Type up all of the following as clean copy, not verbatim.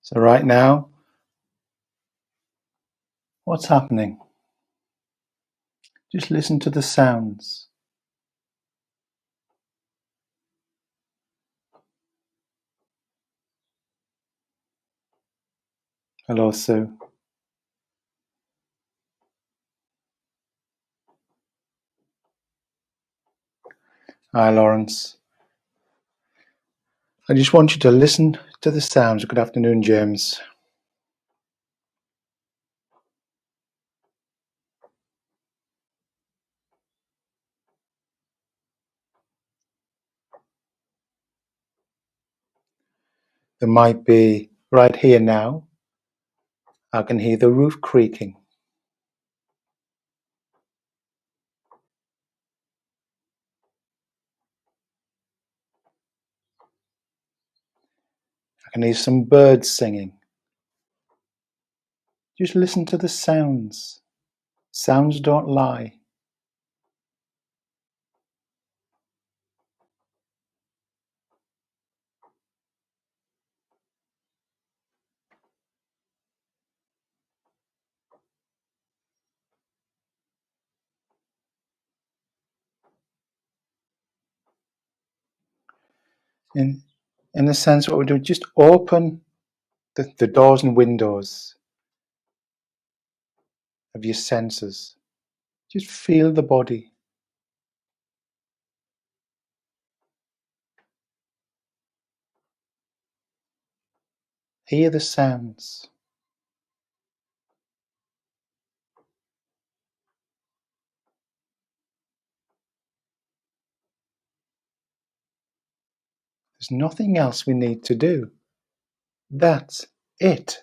So right now, what's happening? Just listen to the sounds. Hello, Sue. Hi, Lawrence. I just want you to listen to the sounds. Good afternoon, James. There might be, right here now, I can hear the roof creaking. I can hear some birds singing. Just listen to the sounds. Sounds don't lie. In a sense, what we do, just open the doors and windows of your senses. Just feel the body. Hear the sounds. There's nothing else we need to do. That's it.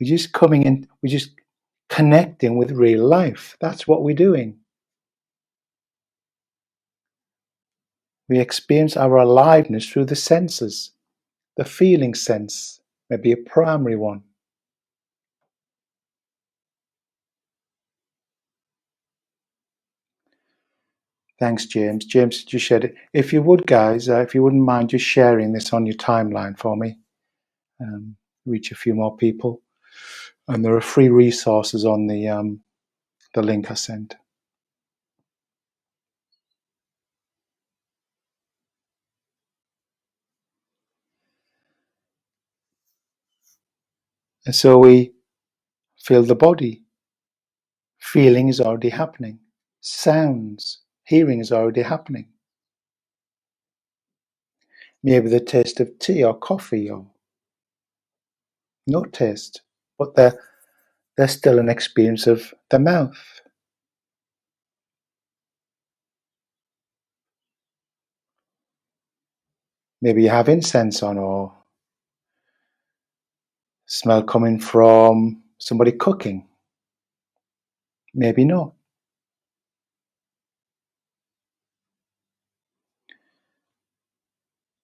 We're just coming in, we're just connecting with real life. That's what we're doing. We experience our aliveness through the senses. The feeling sense may be a primary one. Thanks, James. James just shared it. If you would, guys, if you wouldn't mind just sharing this on your timeline for me, reach a few more people. And there are free resources on the link I sent. And so we feel the body. Feeling is already happening. Sounds, hearing is already happening. Maybe the taste of tea or coffee or no taste, but they're still an experience of the mouth. Maybe you have incense on or smell coming from somebody cooking. Maybe not.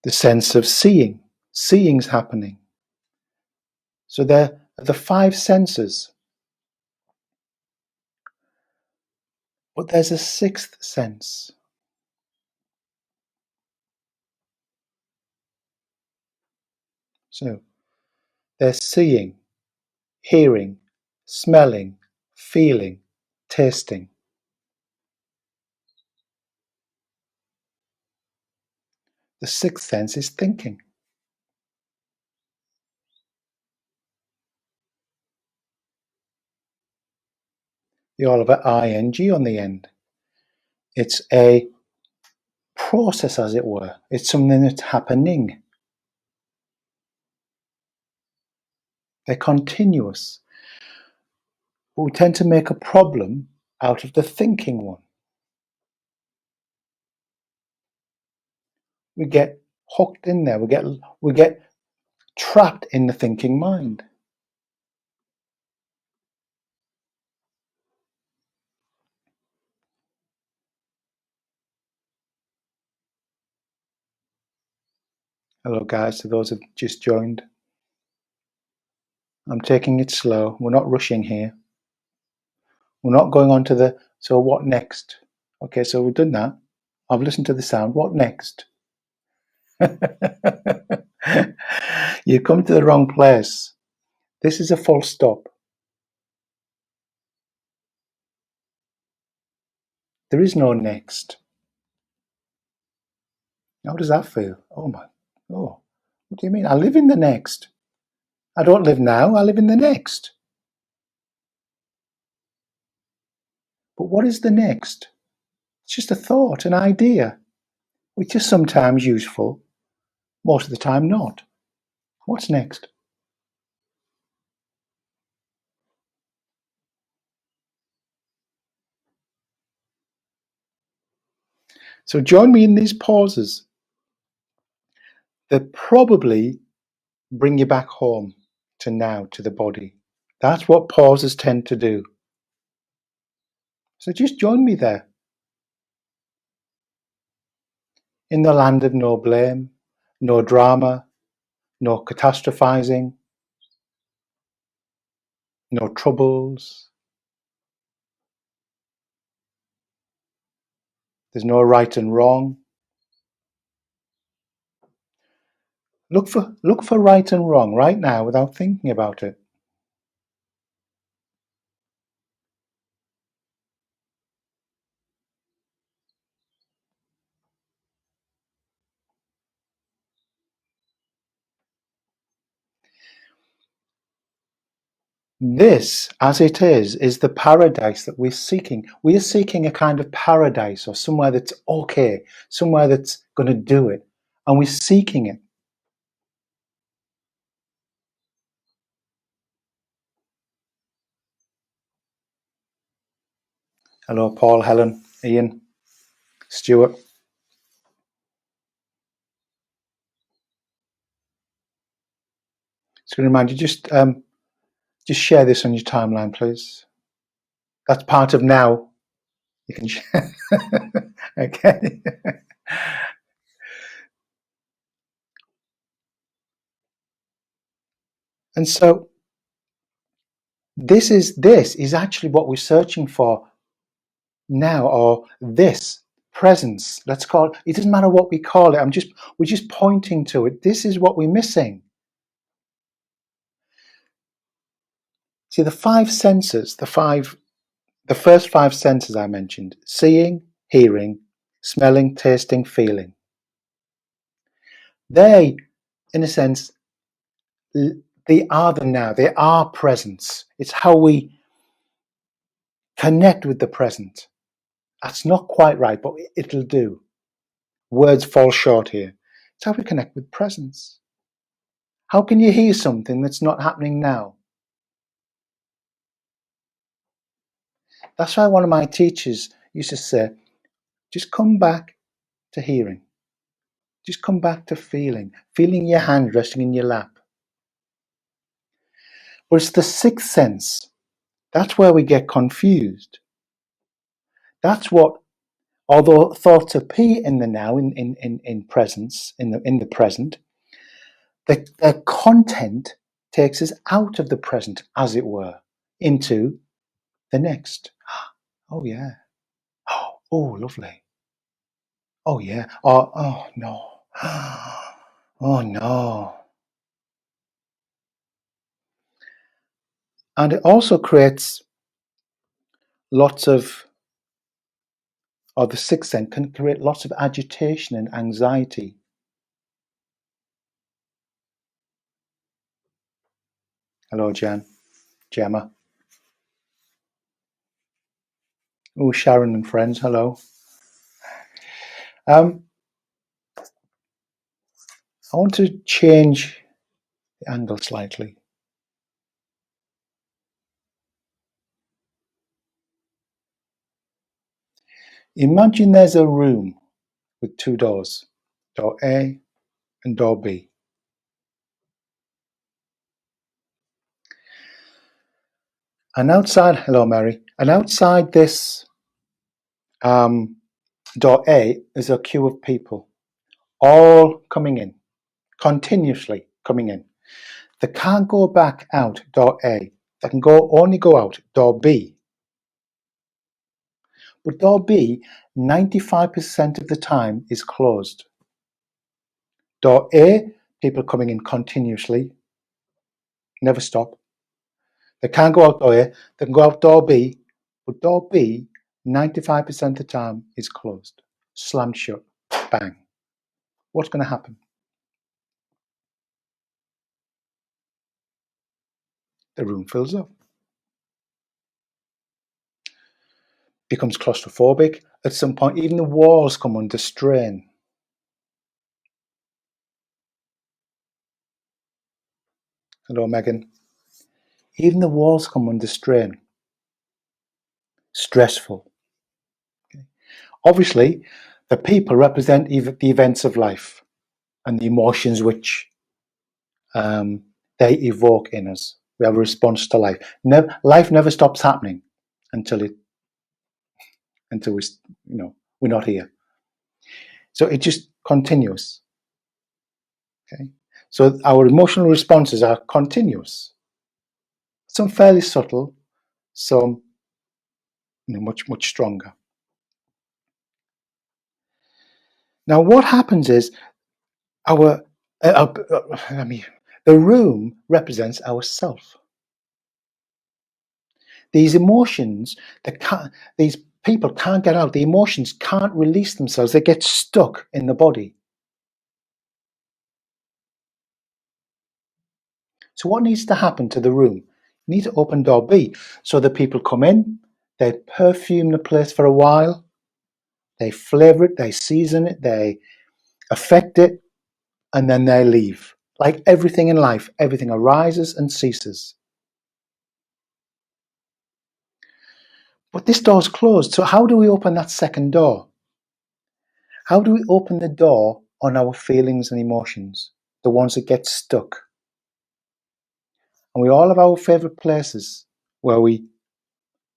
The sense of seeing. Seeing's happening. So they're the five senses. But there's a sixth sense. So they're seeing, hearing, smelling, feeling, tasting. The sixth sense is thinking. You all have an ing on the end. It's a process, as it were. It's something that's happening. They're continuous. But we tend to make a problem out of the thinking one. We get hooked in there. We get trapped in the thinking mind. Hello, guys, to those who've just joined. I'm taking it slow. We're not rushing here. We're not going on to the, so what next? Okay, so we've done that. I've listened to the sound. What next? You come to the wrong place. This is a full stop. There is no next. How does that feel? Oh, what do you mean? I live in the next. I don't live now, I live in the next. But what is the next? It's just a thought, an idea, which is sometimes useful, most of the time not. What's next? So join me in these pauses that probably bring you back home to now, to the body. That's what pauses tend to do. So just join me there. In the land of no blame, no drama, no catastrophizing, no troubles. There's no right and wrong. Look for right and wrong right now without thinking about it. This, as it is the paradise that we're seeking. We are seeking a kind of paradise, or somewhere that's okay, somewhere that's going to do it, and we're seeking it. Hello, Paul, Helen, Ian, Stuart. Just going to remind you, just share this on your timeline, please. That's part of now. You can share. Okay. And so this is actually what we're searching for now, or this presence. Let's call it. It doesn't matter what we call it. We're just pointing to it. This is what we're missing. See, the five senses, the first five senses I mentioned: seeing, hearing, smelling, tasting, feeling. They, in a sense, they are the now. They are presence. It's how we connect with the present. That's not quite right, but it'll do. Words fall short here. It's how we connect with presence. How can you hear something that's not happening now? That's why one of my teachers used to say, just come back to hearing. Just come back to feeling your hand resting in your lap. But it's the sixth sense. That's where we get confused. That's what, although thoughts appear in the now, in presence, in the present, their content takes us out of the present, as it were, into the next. Oh yeah. Oh, lovely. Oh yeah. Oh no. Oh no. And it also creates lots of, or the sixth sense can create lots of agitation and anxiety. Hello, Gemma. Oh, Sharon and friends, hello. I want to change the angle slightly. Imagine there's a room with two doors, door A and door B. And outside, hello Mary, and outside this door A is a queue of people, all coming in, continuously coming in. They can't go back out door A. They can only go out door B. But door B, 95% of the time is closed. Door A, people coming in continuously, never stop. They can't go out door A, they can go out door B, but door B, 95% of the time, is closed, slammed shut, bang. What's going to happen? The room fills up. Becomes claustrophobic. At some point, even the walls come under strain. Hello, Megan. Even the walls come under strain. Stressful. Okay. Obviously, the people represent the events of life and the emotions which they evoke in us. We have a response to life. Life never stops happening until we're not here. So it just continues. Okay. So our emotional responses are continuous. Some fairly subtle, some much stronger. Now, what happens is the room represents our self. These emotions, these people can't get out. The emotions can't release themselves. They get stuck in the body. So what needs to happen to the room? You need to open door B so that people come in, they perfume the place for a while, they flavor it, they season it, they affect it, and then they leave. Like everything in life, everything arises and ceases. But this door's closed. So how do we open that second door? How do we open the door on our feelings and emotions, the ones that get stuck? And we all have our favorite places where we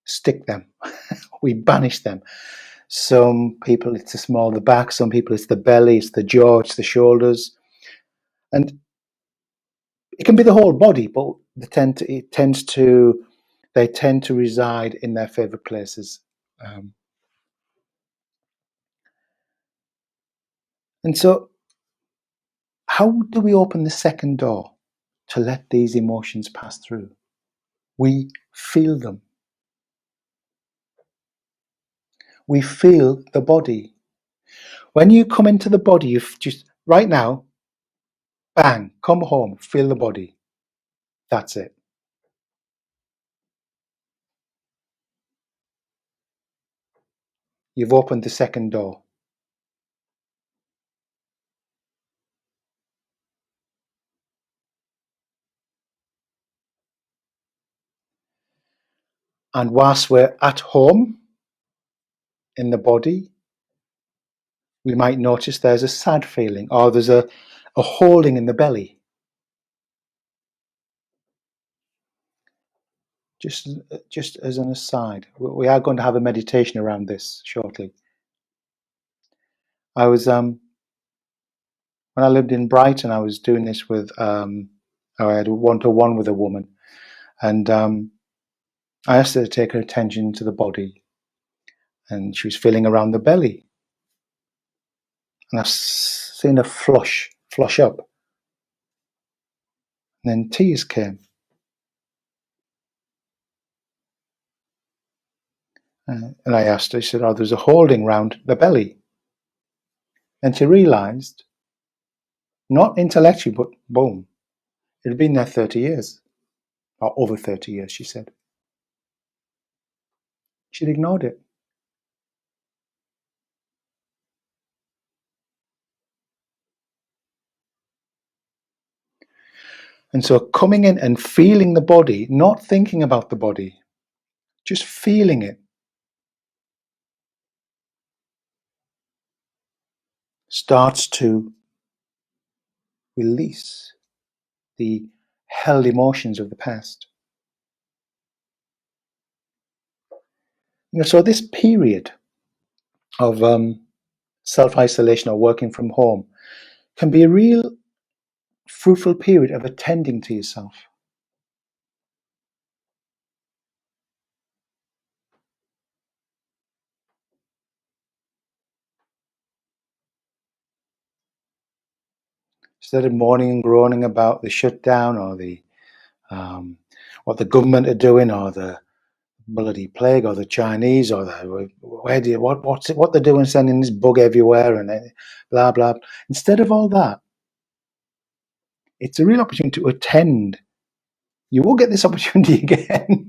stick them, we banish them. Some people it's the small of the back, some people it's the belly, it's the jaw, it's the shoulders. And it can be the whole body, but they tend to reside in their favorite places. And so how do we open the second door to let these emotions pass through? We feel them. We feel the body. When you come into the body, you just right now, bang, come home, feel the body. That's it. You've opened the second door. And whilst we're at home in the body, we might notice there's a sad feeling or there's a holding in the belly. Just as an aside, we are going to have a meditation around this shortly. I was when I lived in Brighton, I was doing this with I had a one-to-one with a woman, and I asked her to take her attention to the body, and she was feeling around the belly, and I've seen her flush up, and then tears came. And I asked her, she said, "Oh, there's a holding round the belly," and she realised, not intellectually, but boom, it had been there 30 years, or over 30 years. She said she'd ignored it. And so coming in and feeling the body, not thinking about the body, just feeling it, starts to release the held emotions of the past. So this period of self-isolation or working from home can be a real fruitful period of attending to yourself. Instead of moaning and groaning about the shutdown or the what the government are doing, or the bloody plague, or the Chinese, or what they're doing, sending this bug everywhere, and blah blah. Instead of all that, it's a real opportunity to attend. You will get this opportunity again.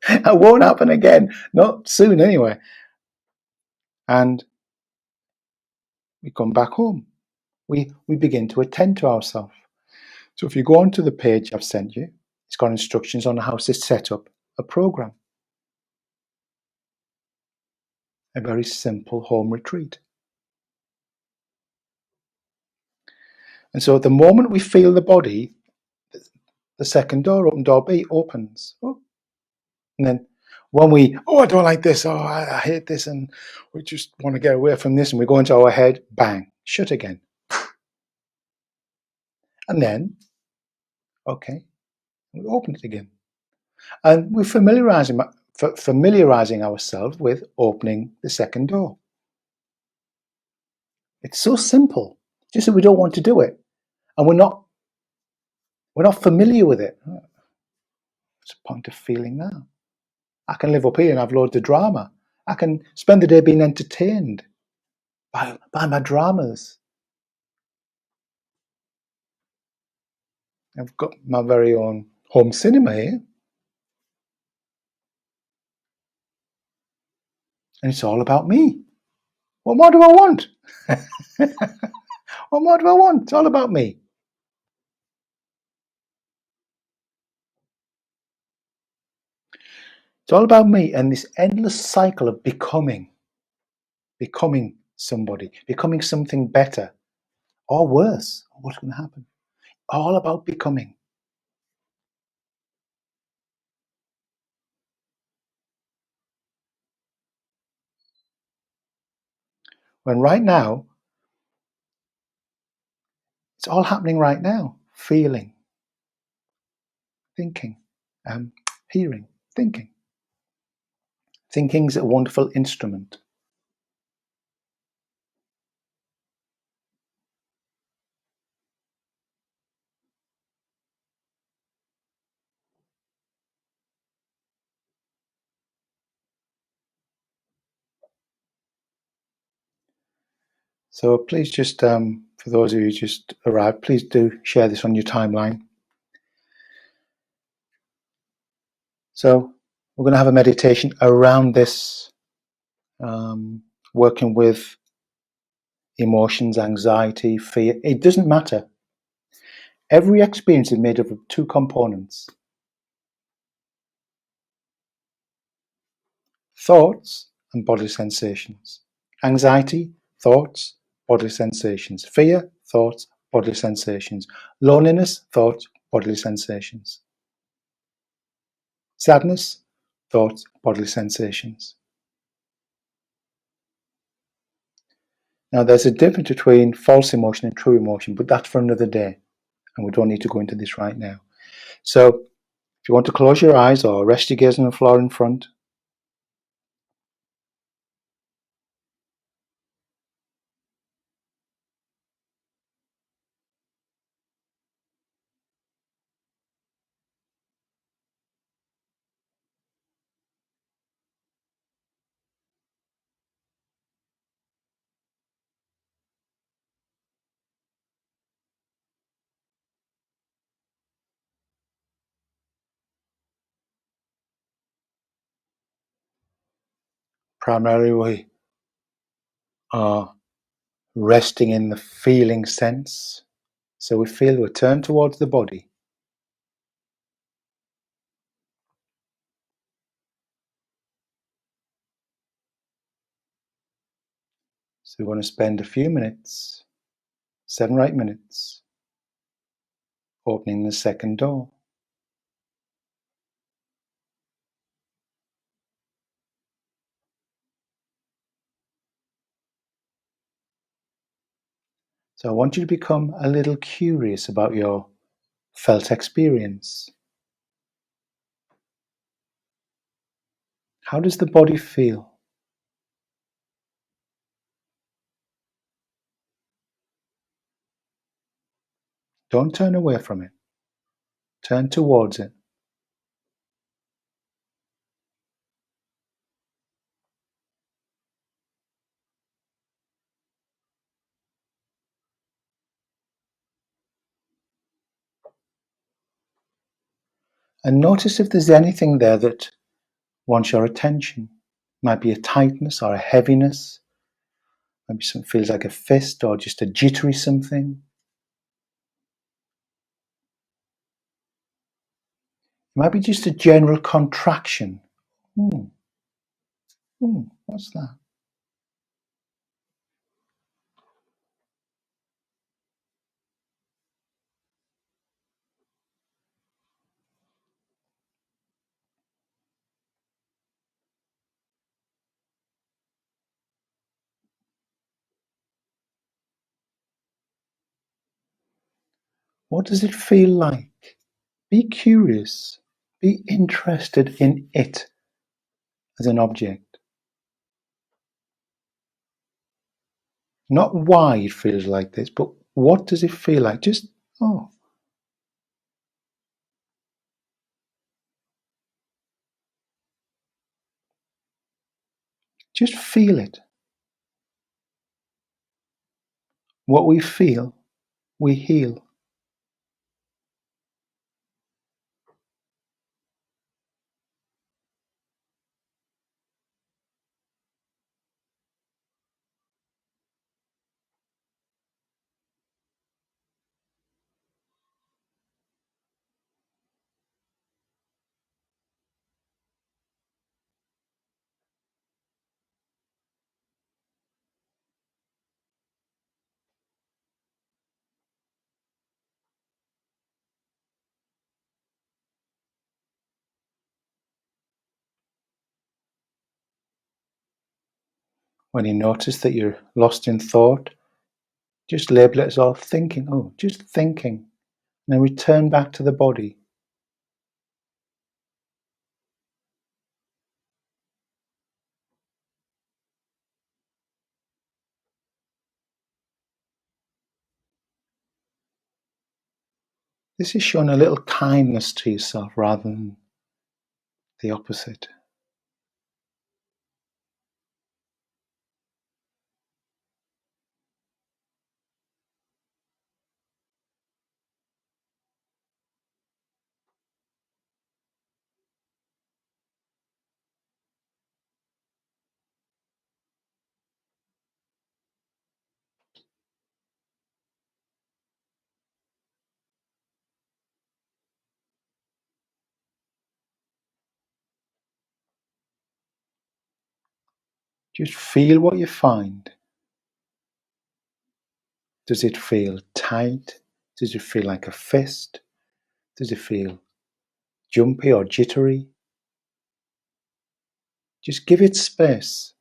It won't happen again, not soon anyway. And we come back home. We begin to attend to ourselves. So if you go onto the page I've sent you, it's got instructions on how to set up a program. A very simple home retreat. And so at the moment we feel the body, the second door, open door B, opens. Oh. And then when we, I don't like this, I hate this, and we just want to get away from this, and we go into our head, bang, shut again. And then, okay, we open it again. And we're familiarizing ourselves with opening the second door. It's so simple, just that we don't want to do it. And we're not familiar with it. What's the point of feeling that? I can live up here and have loads of drama. I can spend the day being entertained by my dramas. I've got my very own home cinema here. And it's all about me. What more do I want? What more do I want? It's all about me. It's all about me and this endless cycle of becoming somebody, becoming something better or worse. What's going to happen? All about becoming. When right now, it's all happening right now. Feeling, thinking, hearing, thinking. Thinking is a wonderful instrument. So please just, for those of you who just arrived, please do share this on your timeline. So we're going to have a meditation around this, working with emotions, anxiety, fear. It doesn't matter. Every experience is made up of two components: thoughts and bodily sensations. Anxiety, thoughts, bodily sensations. Fear, thoughts, bodily sensations. Loneliness, thoughts, bodily sensations. Sadness, thoughts, bodily sensations. Now, there's a difference between false emotion and true emotion, but that's for another day, and we don't need to go into this right now. So, if you want to close your eyes or rest your gaze on the floor in front, primarily we are resting in the feeling sense. So we feel we turn towards the body. So we're going to spend a few minutes, 7 or 8 minutes, opening the second door. So I want you to become a little curious about your felt experience. How does the body feel? Don't turn away from it. Turn towards it. And notice if there's anything there that wants your attention. Might be a tightness or a heaviness. Maybe something feels like a fist or just a jittery something. It might be just a general contraction. What's that? What does it feel like? Be curious. Be interested in it as an object. Not why it feels like this, but what does it feel like? Just just feel it. What we feel, we heal. When you notice that you're lost in thought, just label it as all thinking. Oh, just thinking. And then return back to the body. This is showing a little kindness to yourself rather than the opposite. Just feel what you find. Does it feel tight? Does it feel like a fist? Does it feel jumpy or jittery? Just give it space.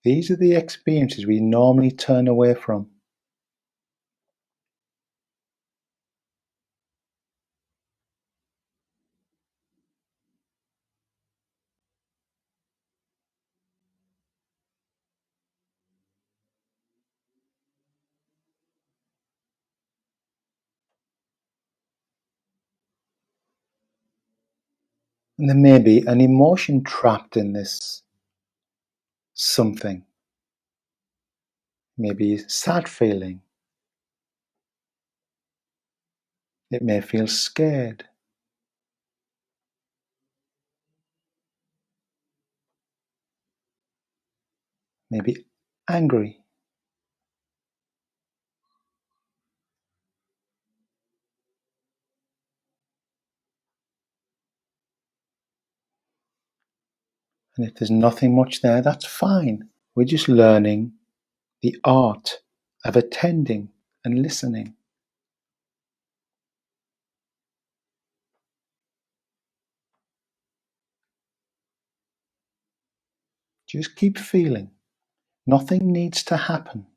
These are the experiences we normally turn away from. And there may be an emotion trapped in this something. Maybe a sad feeling. It may feel scared. Maybe angry. And if there's nothing much there, that's fine. We're just learning the art of attending and listening. Just keep feeling. Nothing needs to happen.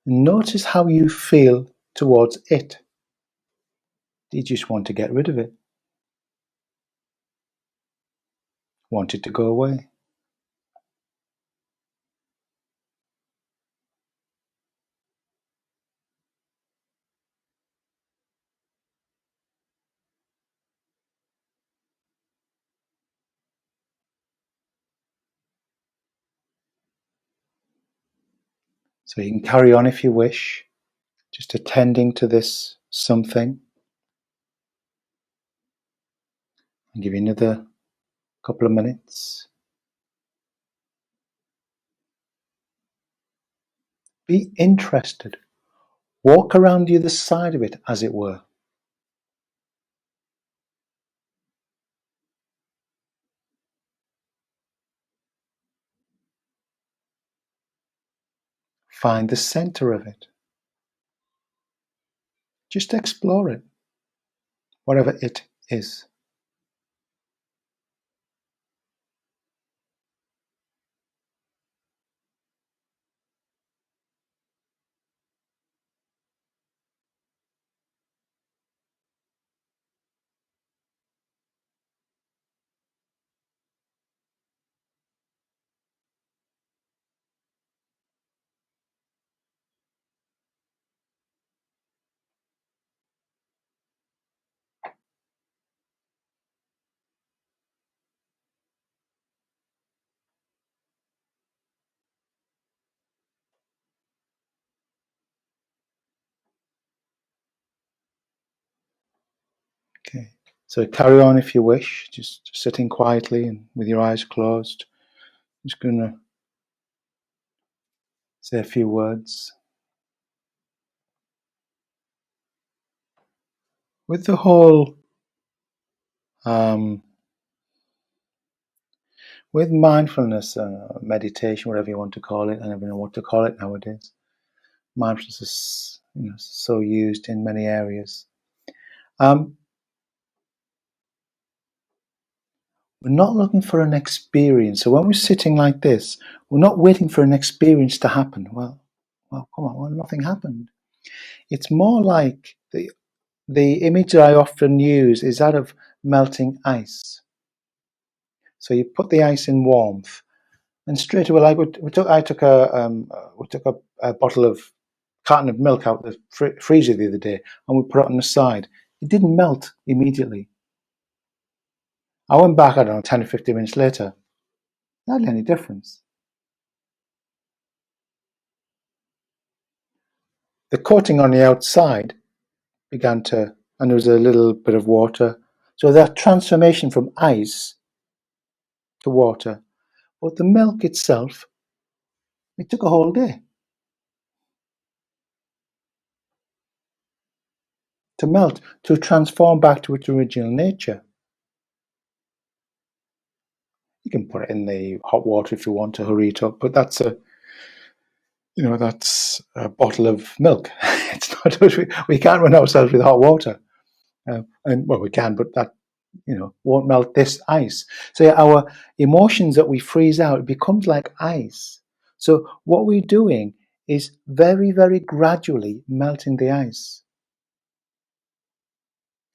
Notice how you feel towards it. Do you just want to get rid of it? Want it to go away? So you can carry on if you wish, just attending to this something. I'll give you another couple of minutes. Be interested. Walk around the other side of it, as it were. Find the center of it. Just explore it, whatever it is. Okay. So carry on if you wish, just sitting quietly and with your eyes closed. I'm just going to say a few words. With the whole, with mindfulness, meditation, whatever you want to call it, I don't even know what to call it nowadays. Mindfulness is, so used in many areas. We're not looking for an experience. So when we're sitting like this, we're not waiting for an experience to happen. Well, come on, well, nothing happened. It's more like the image that I often use is that of melting ice. So you put the ice in warmth, and straight away, like we took a bottle of carton of milk out of the freezer the other day, and we put it on the side. It didn't melt immediately. I went back, I don't know, 10 or 15 minutes later. Not any difference. The coating on the outside began to, and there was a little bit of water. So that transformation from ice to water. But the milk itself, it took a whole day to melt, to transform back to its original nature. You can put it in the hot water if you want to hurry it up, but that's a bottle of milk. It's not, we can't run ourselves with hot water. And well, we can, but that won't melt this ice. So our emotions that we freeze out, it becomes like ice. So what we're doing is very, very gradually melting the ice.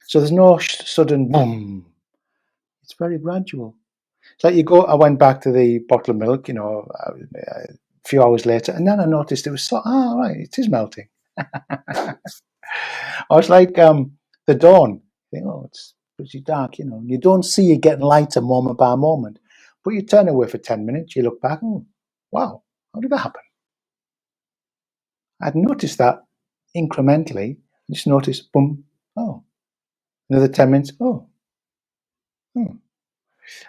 So there's no sudden boom. It's very gradual. It's like I went back to the bottle of milk, a few hours later, and then I noticed it was right, it is melting. I was like the dawn. You think, it's pretty dark, You don't see it getting lighter moment by moment. But you turn away for 10 minutes, you look back, wow, how did that happen? I'd noticed that incrementally. I just noticed, boom, another 10 minutes,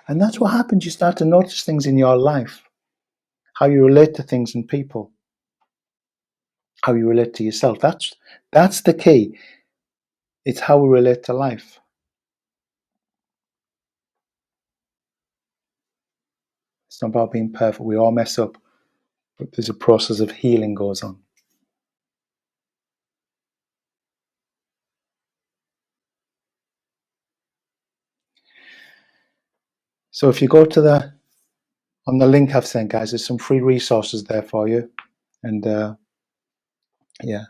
And that's what happens. You start to notice things in your life, how you relate to things and people, how you relate to yourself. That's the key. It's how we relate to life. It's not about being perfect. We all mess up, but there's a process of healing goes on. So if you go to on the link I've sent, guys, there's some free resources there for you. And Yeah.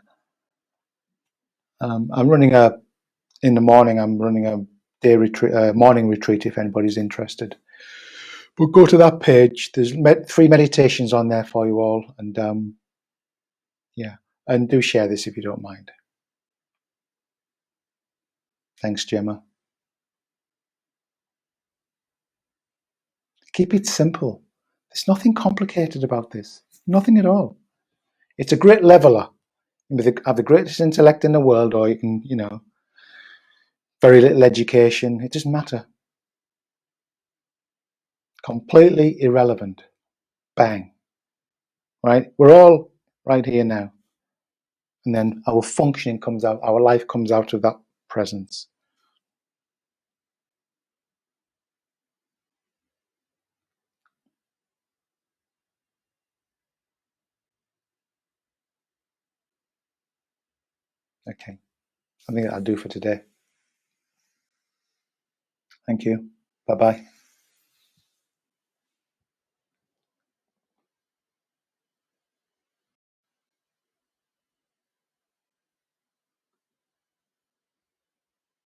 I'm running in the morning, I'm running a day retreat, morning retreat if anybody's interested. But go to that page. There's free meditations on there for you all. And yeah, and do share this if you don't mind. Thanks, Gemma. Keep it simple. There's nothing complicated about this. Nothing at all. It's a great leveler. You have the greatest intellect in the world, or you can, very little education. It doesn't matter. Completely irrelevant. Bang. Right? We're all right here now. And then our functioning comes out, our life comes out of that presence. Okay. I think that'll do for today. Thank you. Bye-bye.